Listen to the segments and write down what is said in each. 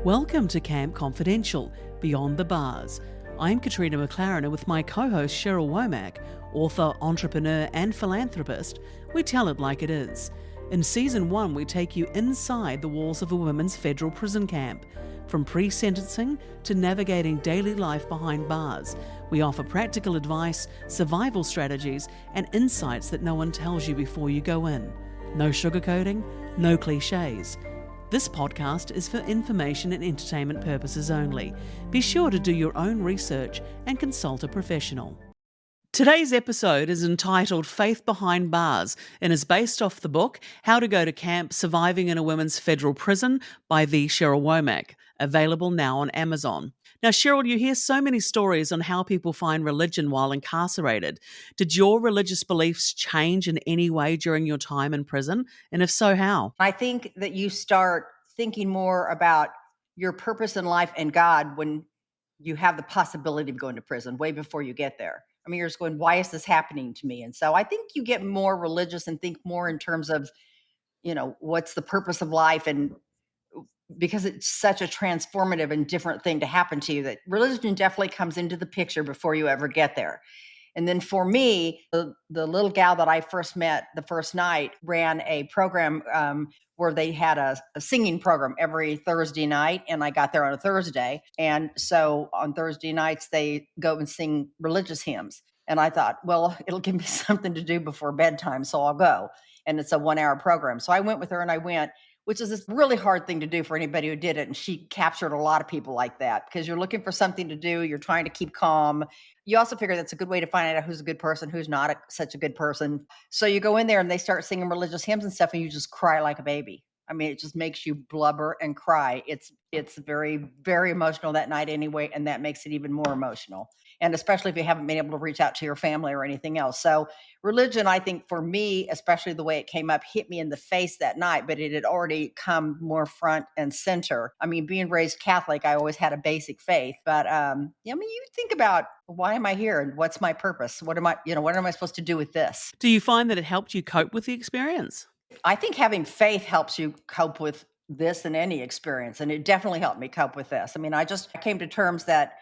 Welcome to Camp Confidential, Beyond the Bars. I'm Katrina McLaren, and with my co-host Cheryl Womack, author, entrepreneur and philanthropist, we tell it like it is. In Season 1, we take you inside the walls of a women's federal prison camp. From pre-sentencing to navigating daily life behind bars, we offer practical advice, survival strategies and insights that no one tells you before you go in. No sugarcoating, no cliches. This podcast is for information and entertainment purposes only. Be sure to do your own research and consult a professional. Today's episode is entitled Faith Behind Bars and is based off the book How to Go to Camp Surviving in a Women's Federal Prison by the Cheryl Womack, available now on Amazon. Now, Cheryl, you hear so many stories on how people find religion while incarcerated. Did your religious beliefs change in any way during your time in prison? And if so, how? I think that you start thinking more about your purpose in life and God when you have the possibility of going to prison way before you get there. I mean, you're just going, why is this happening to me? And so I think you get more religious and think more in terms of, what's the purpose of life? And because it's such a transformative and different thing to happen to you, that religion definitely comes into the picture before you ever get there. And then for me, the little gal that I first met the first night ran a program where they had a singing program every Thursday night. And I got there on a Thursday. And so on Thursday nights, they go and sing religious hymns. And I thought, well, it'll give me something to do before bedtime, so I'll go. And it's a 1-hour program. So I went with her and I went, which is this really hard thing to do for anybody who did it. And she captured a lot of people like that because you're looking for something to do. You're trying to keep calm. You also figure that's a good way to find out who's a good person, who's not such a good person. So you go in there and they start singing religious hymns and stuff and you just cry like a baby. I mean, it just makes you blubber and cry. It's very, very emotional that night anyway, and that makes it even more emotional. And especially if you haven't been able to reach out to your family or anything else. So religion, I think for me, especially the way it came up, hit me in the face that night, but it had already come more front and center. I mean, being raised Catholic, I always had a basic faith, but you think about, why am I here and what's my purpose? What am I supposed to do with this? Do you find that it helped you cope with the experience? I think having faith helps you cope with this and any experience. And it definitely helped me cope with this. I mean, I came to terms that,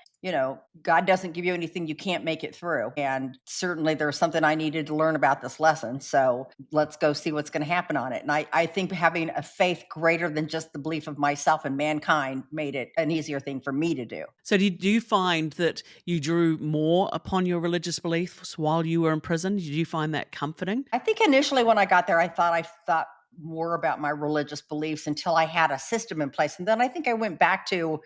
God doesn't give you anything you can't make it through. And certainly there's something I needed to learn about this lesson. So let's go see what's going to happen on it. And I think having a faith greater than just the belief of myself and mankind made it an easier thing for me to do. So do you find that you drew more upon your religious beliefs while you were in prison? Did you find that comforting? I think initially when I got there, I thought more about my religious beliefs until I had a system in place. And then I think I went back to,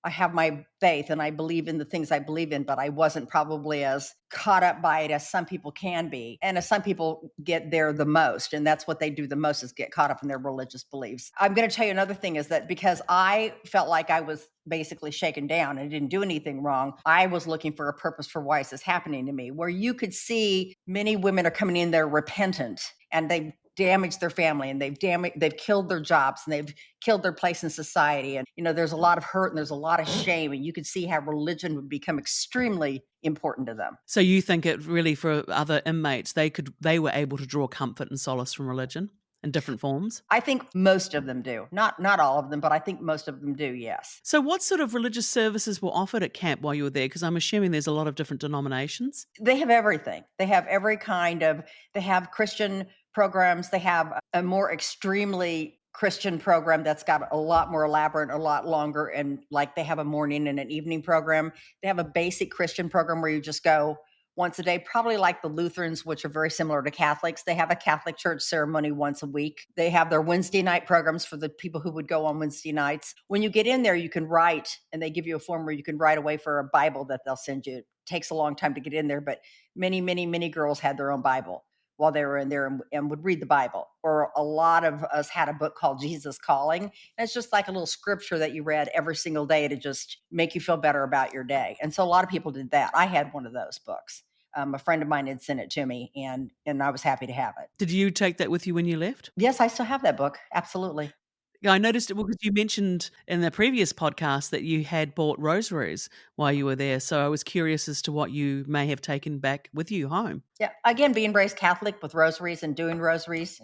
I have my faith and I believe in the things I believe in, but I wasn't probably as caught up by it as some people can be. And as some people get there the most, and that's what they do the most, is get caught up in their religious beliefs. I'm going to tell you another thing is that because I felt like I was basically shaken down and didn't do anything wrong, I was looking for a purpose for why is this happening to me, where you could see many women are coming in there repentant and they've damaged their family and they've killed their jobs and they've killed their place in society. And, there's a lot of hurt and there's a lot of shame. And you could see how religion would become extremely important to them. So you think it really, for other inmates, they were able to draw comfort and solace from religion in different forms? I think most of them do. Not all of them, but I think most of them do, yes. So what sort of religious services were offered at camp while you were there? Because I'm assuming there's a lot of different denominations. They have everything. They have every they have Christian programs. They have a more extremely Christian program that's got a lot more elaborate, a lot longer. And like they have a morning and an evening program. They have a basic Christian program where you just go once a day, probably like the Lutherans, which are very similar to Catholics. They have a Catholic church ceremony once a week. They have their Wednesday night programs for the people who would go on Wednesday nights. When you get in there, you can write, and they give you a form where you can write away for a Bible that they'll send you. It takes a long time to get in there, but many, many, many girls had their own Bible while they were in there and would read the Bible. Or a lot of us had a book called Jesus Calling. And it's just like a little scripture that you read every single day to just make you feel better about your day. And so a lot of people did that. I had one of those books. A friend of mine had sent it to me and I was happy to have it. Did you take that with you when you left? Yes, I still have that book. Absolutely. Yeah, I noticed it because you mentioned in the previous podcast that you had bought rosaries while you were there. So I was curious as to what you may have taken back with you home. Yeah. Again, being raised Catholic with rosaries and doing rosaries,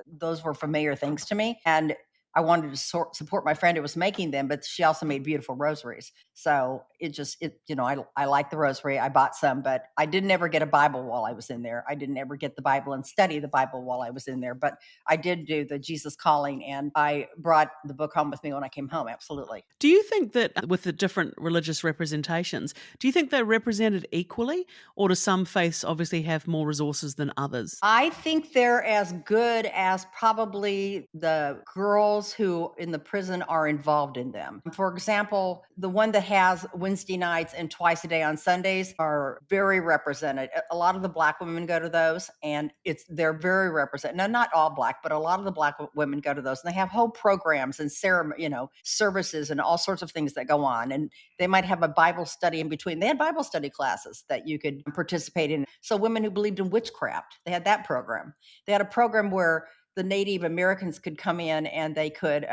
those were familiar things to me. And I wanted to support my friend who was making them, but she also made beautiful rosaries. So I like the rosary. I bought some, but I didn't ever get a Bible while I was in there. I didn't ever get the Bible and study the Bible while I was in there, but I did do the Jesus Calling, and I brought the book home with me when I came home. Absolutely. Do you think that with the different religious representations, do you think they're represented equally, or do some faiths obviously have more resources than others? I think they're as good as probably the girls who in the prison are involved in them. For example, the one that has Wednesday nights and twice a day on Sundays are very represented. A lot of the black women go to those, and they're very represented. Now, not all black, but a lot of the black women go to those, and they have whole programs and ceremony, services and all sorts of things that go on. And they might have a Bible study in between. They had Bible study classes that you could participate in. So women who believed in witchcraft, they had that program. They had a program where the Native Americans could come in and they could,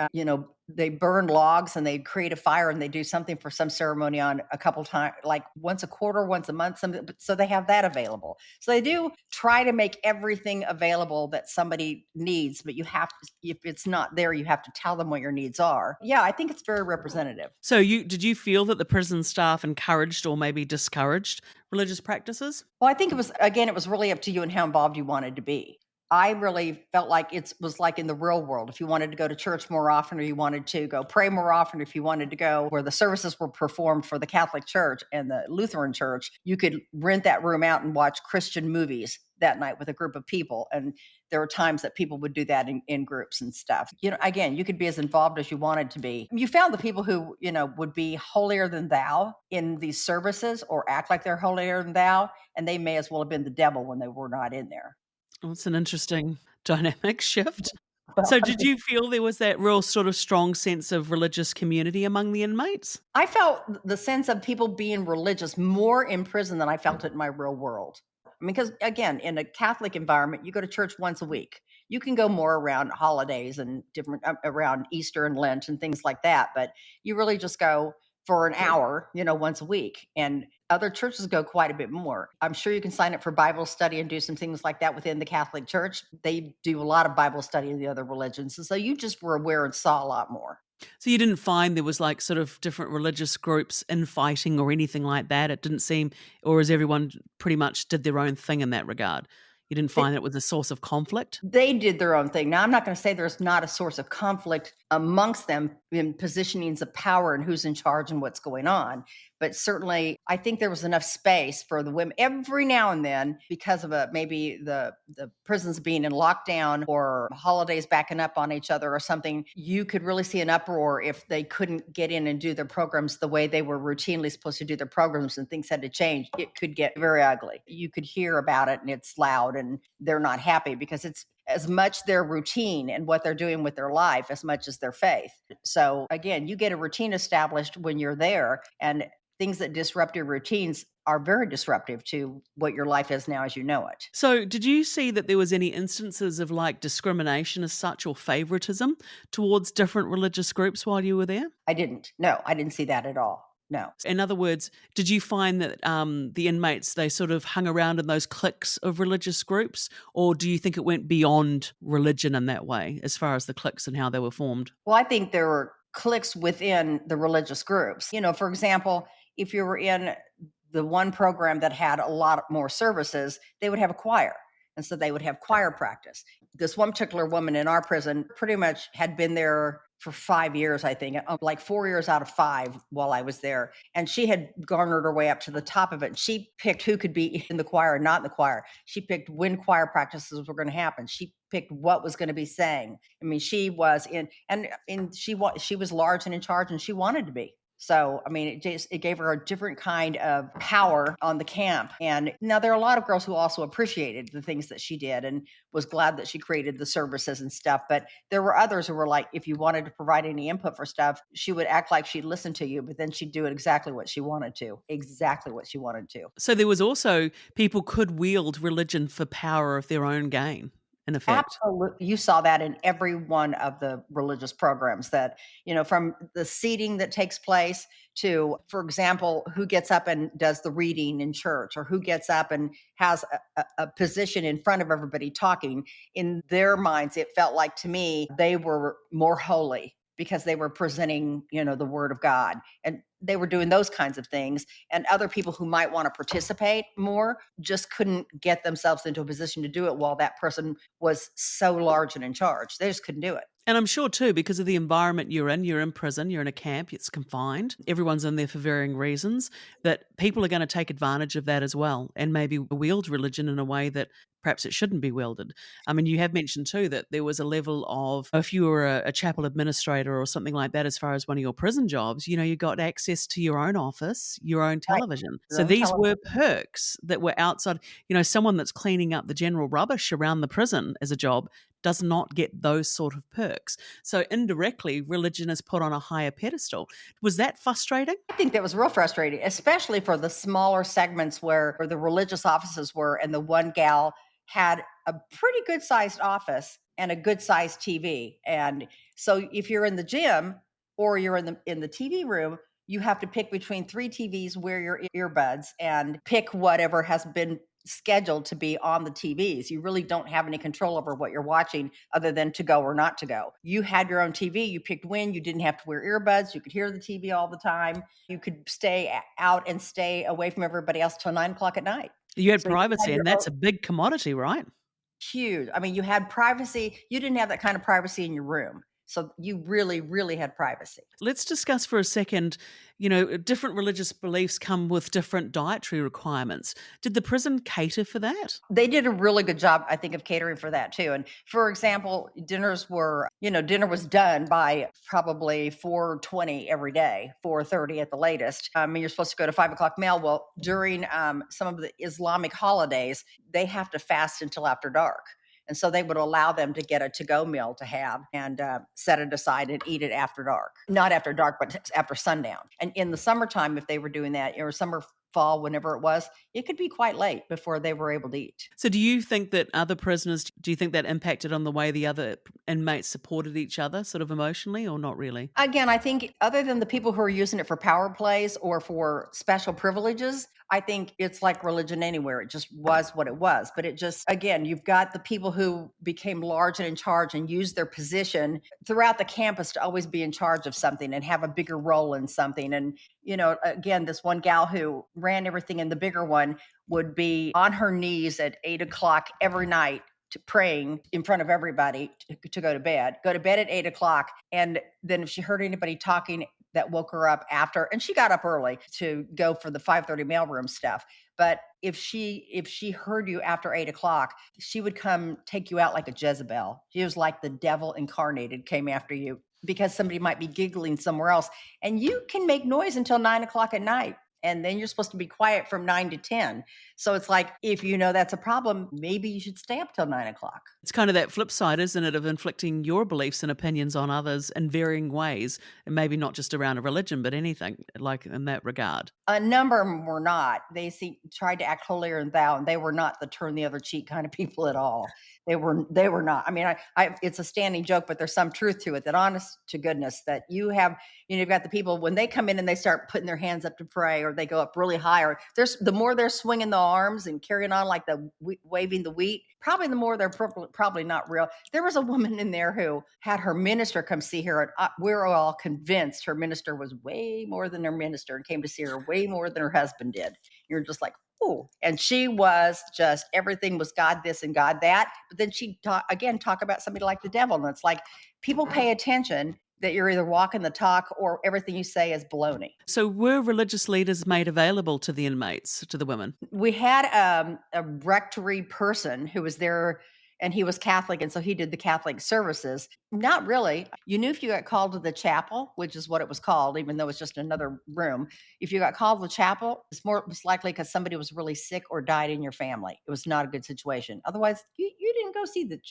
they burn logs and they'd create a fire and they do something for some ceremony on a couple times, like once a quarter, once a month, something. So they have that available. So they do try to make everything available that somebody needs, but you have to, if it's not there, you have to tell them what your needs are. Yeah, I think it's very representative. So did you feel that the prison staff encouraged or maybe discouraged religious practices? Well, I think it was really up to you and how involved you wanted to be. I really felt like it was like in the real world. If you wanted to go to church more often, or you wanted to go pray more often, if you wanted to go where the services were performed for the Catholic Church and the Lutheran Church, you could rent that room out and watch Christian movies that night with a group of people. And there were times that people would do that in groups and stuff. Again, you could be as involved as you wanted to be. You found the people who, would be holier than thou in these services or act like they're holier than thou, and they may as well have been the devil when they were not in there. Oh, it's an interesting dynamic shift. Well, So did you feel there was that real sort of strong sense of religious community among the inmates? I felt the sense of people being religious more in prison than I felt it in my real world. I mean, because again, in a Catholic environment, you go to church once a week. You can go more around holidays and different around Easter and Lent and things like that, but you really just go for an hour, once a week. And other churches go quite a bit more. I'm sure you can sign up for Bible study and do some things like that within the Catholic Church. They do a lot of Bible study in the other religions. And so you just were aware and saw a lot more. So you didn't find there was like sort of different religious groups infighting or anything like that? It didn't seem, or as everyone pretty much did their own thing in that regard? You didn't find it was a source of conflict? They did their own thing. Now, I'm not going to say there's not a source of conflict amongst them in positionings of power and who's in charge and what's going on. But certainly, I think there was enough space for the women every now and then because of maybe the prisons being in lockdown or holidays backing up on each other or something. You could really see an uproar if they couldn't get in and do their programs the way they were routinely supposed to do their programs and things had to change. It could get very ugly. You could hear about it and it's loud and they're not happy because it's as much their routine and what they're doing with their life as much as their faith. So again, you get a routine established when you're there, and things that disrupt your routines are very disruptive to what your life is now as you know it. So did you see that there was any instances of like discrimination as such or favoritism towards different religious groups while you were there? I didn't. No, I didn't see that at all. No. In other words, did you find that the inmates, they sort of hung around in those cliques of religious groups, or do you think it went beyond religion in that way as far as the cliques and how they were formed? Well, I think there were cliques within the religious groups. For example, if you were in the one program that had a lot more services, they would have a choir. And so they would have choir practice. This one particular woman in our prison pretty much had been there for 5 years, I think, like 4 years out of 5 while I was there. And she had garnered her way up to the top of it. And she picked who could be in the choir and not in the choir. She picked when choir practices were going to happen. She picked what was going to be sang. I mean, she was she was large and in charge, and she wanted to be. So, I mean, it gave her a different kind of power on the camp. And now there are a lot of girls who also appreciated the things that she did and was glad that she created the services and stuff. But there were others who were like, if you wanted to provide any input for stuff, she would act like she'd listen to you, but then she'd do it exactly what she wanted to. Exactly what she wanted to. So there was also people could wield religion for power of their own gain. in effect. Absolutely. You saw that in every one of the religious programs that, from the seating that takes place to, for example, who gets up and does the reading in church or who gets up and has a position in front of everybody talking. In their minds, it felt like to me they were more holy because they were presenting, the word of God. And they were doing those kinds of things. And other people who might want to participate more just couldn't get themselves into a position to do it while that person was so large and in charge. They just couldn't do it. And I'm sure too, because of the environment you're in prison, you're in a camp, it's confined, everyone's in there for varying reasons, that people are going to take advantage of that as well and maybe wield religion in a way that perhaps it shouldn't be wielded. I mean, you have mentioned too that there was a level of, if you were a chapel administrator or something like that, as far as one of your prison jobs, you got access to your own office, your own Right. television. Your So own these were television. perks that were outside, someone that's cleaning up the general rubbish around the prison as a job does not get those sort of perks. So indirectly, religion is put on a higher pedestal. Was that frustrating? I think that was real frustrating, especially for the smaller segments where the religious offices were, and the one gal had a pretty good sized office and a good sized TV. And so if you're in the gym or you're in the TV room, you have to pick between three TVs, wear your earbuds, and pick whatever has been scheduled to be on the TVs. You really don't have any control over what you're watching other than to go or not to go. You had your own TV, you picked when, you didn't have to wear earbuds, you could hear the TV all the time. You could stay out and stay away from everybody else till 9 o'clock at night. You had So you had privacy, your and own that's a big commodity, right? huge. I mean, you had privacy. You didn't have that kind of privacy in your room. So you really, really had privacy. Let's discuss for a second, different religious beliefs come with different dietary requirements. Did the prison cater for that? They did a really good job, I think, of catering for that too. And for example, dinner was done by probably 4:20 every day, 4:30 at the latest. You're supposed to go to 5 o'clock meal. Well, during some of the Islamic holidays, they have to fast until after dark. And so they would allow them to get a to-go meal to have and set it aside and eat it after dark. Not after dark, but after sundown. And in the summertime, if they were doing that, or summer, fall, whenever it was, it could be quite late before they were able to eat. So do you think that other prisoners, do you think that impacted on the way the other inmates supported each other sort of emotionally or not really? Again, I think other than the people who are using it for power plays or for special privileges, I think it's like religion anywhere. It just was what it was. But it just, again, you've got the people who became large and in charge and used their position throughout the campus to always be in charge of something and have a bigger role in something. And, again, this one gal who ran everything in the bigger one would be on her knees at 8 o'clock every night praying in front of everybody to go to bed at 8 o'clock. And then if she heard anybody talking, that woke her up after, and she got up early to go for the 5:30 mailroom stuff. But if she heard you after 8 o'clock, she would come take you out like a Jezebel. She was like the devil incarnated, came after you because somebody might be giggling somewhere else. And you can make noise until 9 o'clock at night. And then you're supposed to be quiet from 9 to 10. So it's like, if you know that's a problem, maybe you should stay up till 9 o'clock. It's kind of that flip side, isn't it, of inflicting your beliefs and opinions on others in varying ways, and maybe not just around a religion, but anything like in that regard. A number of them were not. Tried to act holier than thou, and they were not the turn the other cheek kind of people at all. They were not. I mean, it's a standing joke, but there's some truth to it. That, honest to goodness, that you've got the people when they come in and they start putting their hands up to pray, or they go up really high, or the more they're swinging the arms and carrying on like the waving the wheat, probably the more they're probably not real. There was a woman in there who had her minister come see her, and we're all convinced her minister was way more than her minister, and came to see her way more than her husband did. You're just like, oh, and she was just, everything was God this and God that. But then she'd talk about somebody like the devil. And it's like, people pay attention that you're either walking the talk or everything you say is baloney. So were religious leaders made available to the inmates, to the women? We had a rectory person who was there, and he was Catholic, and so he did the Catholic services. Not really. You knew if you got called to the chapel, which is what it was called, even though it's just another room. If you got called to the chapel, it's likely because somebody was really sick or died in your family. It was not a good situation. Otherwise, you didn't go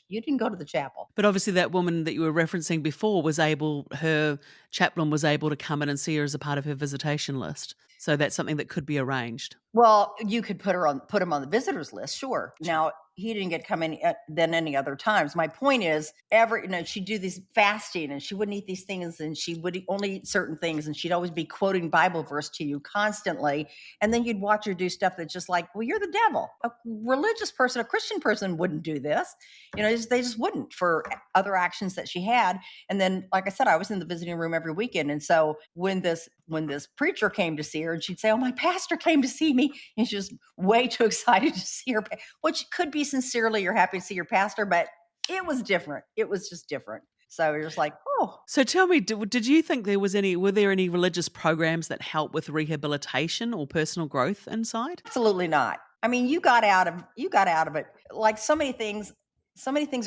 you didn't go to the chapel. But obviously that woman that you were referencing before her chaplain was able to come in and see her as a part of her visitation list. So that's something that could be arranged. Well, you could put him on the visitors list, sure. Now, he didn't get to come in than any other times. My point is, she'd do this fasting and she wouldn't eat these things and she would only eat certain things and she'd always be quoting Bible verse to you constantly. And then you'd watch her do stuff that's just like, well, you're the devil. A religious person, a Christian person wouldn't do this. They just wouldn't for other actions that she had. And then, like I said, I was in the visiting room every weekend. And so when this preacher came to see her, and she'd say, "Oh, my pastor came to see me," and she's just way too excited to see her, which could be sincerely you're happy to see your pastor, but it was different. It was just different. So you're just like, oh. So tell me, did you think were there any religious programs that help with rehabilitation or personal growth inside? Absolutely not. I mean, you got out of it. Like so many things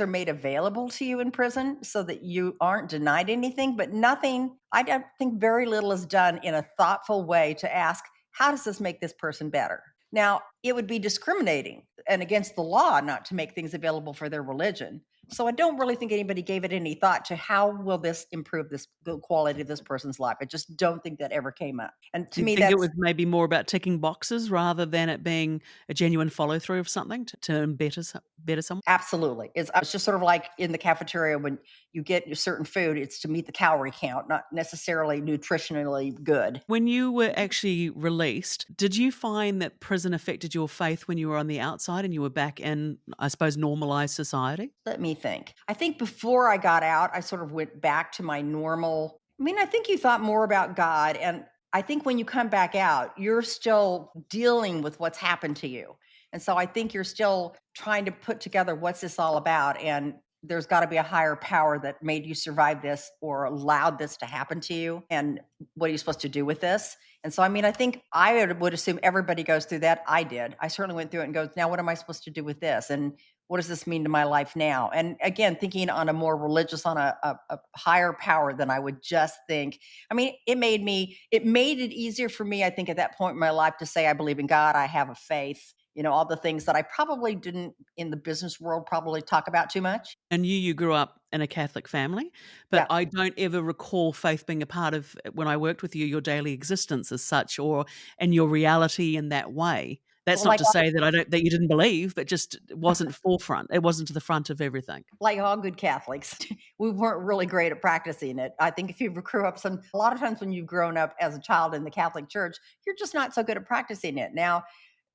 are made available to you in prison so that you aren't denied anything, but nothing, I don't think very little is done in a thoughtful way to ask, how does this make this person better? Now, it would be discriminating and against the law not to make things available for their religion. So I don't really think anybody gave it any thought to how will this improve the quality of this person's life. I just don't think that ever came up. And Do to you me, think it that's was maybe more about ticking boxes rather than it being a genuine follow through of something to better someone? absolutely. It's just sort of like in the cafeteria when you get your certain food, it's to meet the calorie count, not necessarily nutritionally good. When you were actually released, did you find that prison affected your faith when you were on the outside and you were back in, I suppose, normalized society? Let me think. I think before I got out, I sort of went back to my normal. I mean, I think you thought more about God. And I think when you come back out, you're still dealing with what's happened to you. And so I think you're still trying to put together what's this all about. And there's got to be a higher power that made you survive this or allowed this to happen to you. And what are you supposed to do with this? And so, I mean, I think I would assume everybody goes through that. I did. I certainly went through it and goes, now what am I supposed to do with this? And what does this mean to my life now? And again, thinking on a more religious, on a higher power than I would just think. I mean, it made it easier for me, I think, at that point in my life to say, I believe in God, I have a faith, all the things that I probably didn't in the business world probably talk about too much. And you grew up in a Catholic family, but Yeah. I don't ever recall faith being a part of when I worked with you, your daily existence as such, or in your reality in that way. That's Well, not to say that you didn't believe, but just it wasn't forefront. It wasn't to the front of everything. like all good Catholics, we weren't really great at practicing it. I think if you grew up a lot of times when you've grown up as a child in the Catholic Church, you're just not so good at practicing it. Now,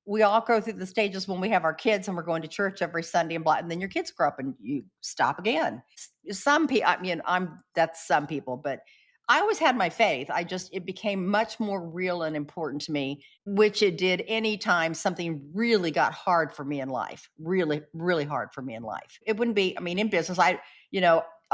we all go through the stages when we have our kids and we're going to church every Sunday and then your kids grow up and you stop again. Some people, I mean, that's some people, but I always had my faith. It became much more real and important to me, which it did anytime something really got hard for me in life, really, really hard for me in life. It wouldn't be, I mean, in business,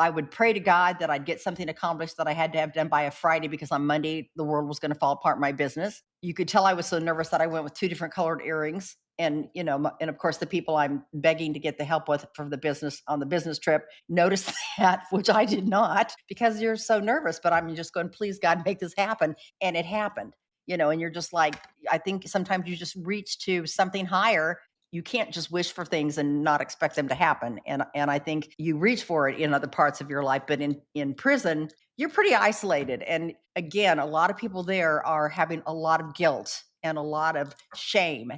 I would pray to God that I'd get something accomplished that I had to have done by a Friday because on Monday the world was going to fall apart in my business. You could tell I was so nervous that I went with two different colored earrings. And and of course, the people I'm begging to get the help with for the business on the business trip noticed that, which I did not, because you're so nervous. But I'm just going, please, God, make this happen, and it happened. And you're just like, I think sometimes you just reach to something higher. You can't just wish for things and not expect them to happen. And I think you reach for it in other parts of your life, but in prison, you're pretty isolated. And again, a lot of people there are having a lot of guilt and a lot of shame.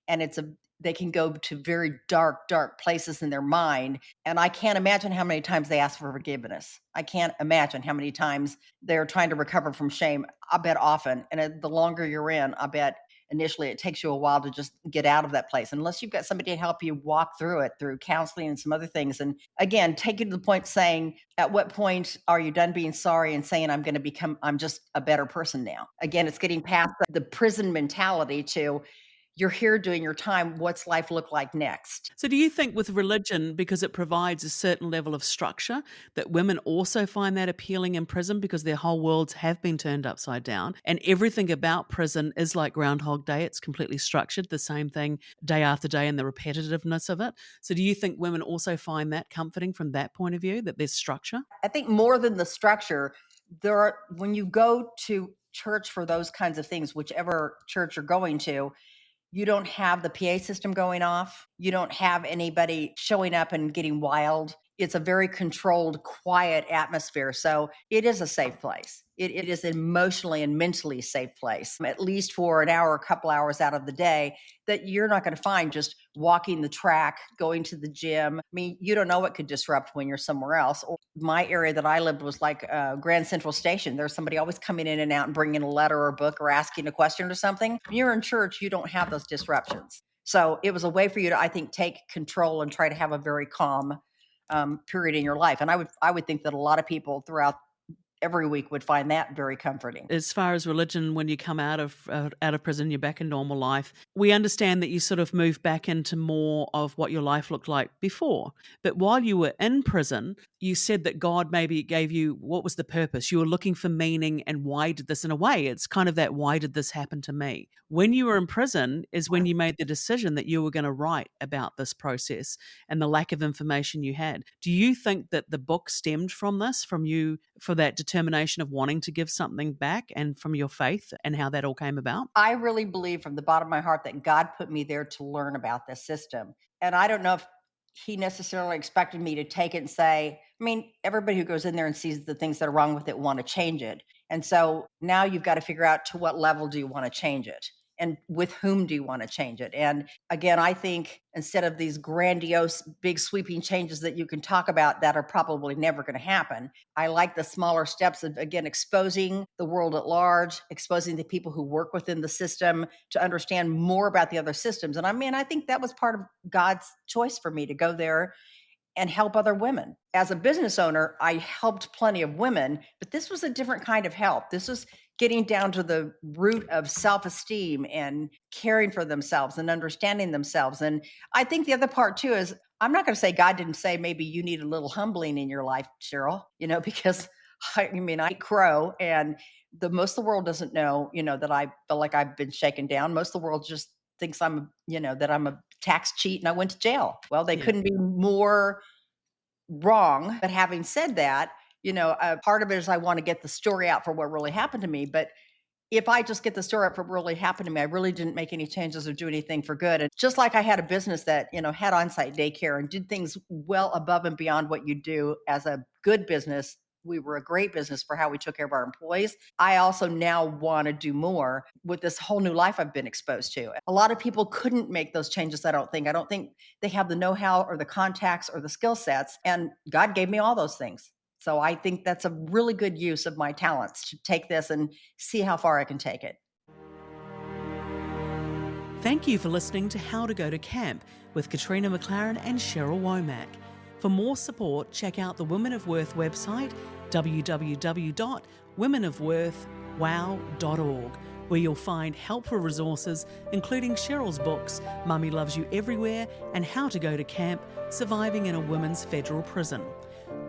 And they can go to very dark, dark places in their mind. And I can't imagine how many times they ask for forgiveness. I can't imagine how many times they're trying to recover from shame. I bet often. And the longer you're in, I bet initially it takes you a while to just get out of that place unless you've got somebody to help you walk through it through counseling and some other things. And again, take you to the point saying, at what point are you done being sorry and saying, I'm just a better person now? Again, it's getting past the prison mentality to, you're here doing your time. What's life look like next? So do you think with religion, because it provides a certain level of structure, that women also find that appealing in prison because their whole worlds have been turned upside down and everything about prison is like Groundhog Day? It's completely structured, the same thing day after day and the repetitiveness of it. So do you think women also find that comforting from that point of view, that there's structure? I think more than the structure, when you go to church for those kinds of things, whichever church you're going to, you don't have the PA system going off. You don't have anybody showing up and getting wild. It's a very controlled, quiet atmosphere. So it is a safe place. It is an emotionally and mentally safe place, at least for an hour, a couple hours out of the day, that you're not going to find just walking the track, going to the gym. I mean, you don't know what could disrupt when you're somewhere else. Or my area that I lived was like Grand Central Station. There's somebody always coming in and out and bringing a letter or a book or asking a question or something. When you're in church, you don't have those disruptions. So it was a way for you to, I think, take control and try to have a very calm period in your life. And I would think that a lot of people throughout every week would find that very comforting. As far as religion, when you come out of prison, you're back in normal life. We understand that you sort of move back into more of what your life looked like before. But while you were in prison, you said that God maybe gave you, what was the purpose? You were looking for meaning, and why did this? In a way, it's kind of that, why did this happen to me? When you were in prison is when you made the decision that you were going to write about this process and the lack of information you had. Do you think that the book stemmed from this, from you, for that determination of wanting to give something back, and from your faith and how that all came about? I really believe from the bottom of my heart that God put me there to learn about this system. And I don't know if he necessarily expected me to take it and say, I mean, everybody who goes in there and sees the things that are wrong with it want to change it. And so now you've got to figure out, to what level do you want to change it? And with whom do you want to change it? And again, I think instead of these grandiose, big sweeping changes that you can talk about that are probably never going to happen, I like the smaller steps of, again, exposing the world at large, exposing the people who work within the system to understand more about the other systems. And I mean, I think that was part of God's choice for me to go there and help other women. As a business owner, I helped plenty of women, but this was a different kind of help. This was getting down to the root of self-esteem and caring for themselves and understanding themselves. And I think the other part too is, I'm not going to say God didn't say maybe you need a little humbling in your life, Cheryl, because I mean, I crow, and most of the world doesn't know, that I feel like I've been shaken down. Most of the world just thinks that I'm a tax cheat and I went to jail. Well, they Yeah. couldn't be more wrong. But having said that, part of it is I want to get the story out for what really happened to me. But if I just get the story out for what really happened to me, I really didn't make any changes or do anything for good. And just like I had a business that, had on-site daycare and did things well above and beyond what you do as a good business. We were a great business for how we took care of our employees. I also now want to do more with this whole new life I've been exposed to. A lot of people couldn't make those changes, I don't think they have the know-how or the contacts or the skill sets. And God gave me all those things. So I think that's a really good use of my talents to take this and see how far I can take it. Thank you for listening to How to Go to Camp with Katrina McLaren and Cheryl Womack. For more support, check out the Women of Worth website, www.womenofworthwow.org, where you'll find helpful resources, including Cheryl's books, Mummy Loves You Everywhere and How to Go to Camp, Surviving in a Women's Federal Prison.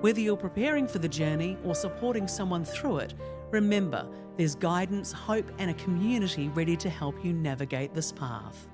Whether you're preparing for the journey or supporting someone through it, remember, there's guidance, hope, and a community ready to help you navigate this path.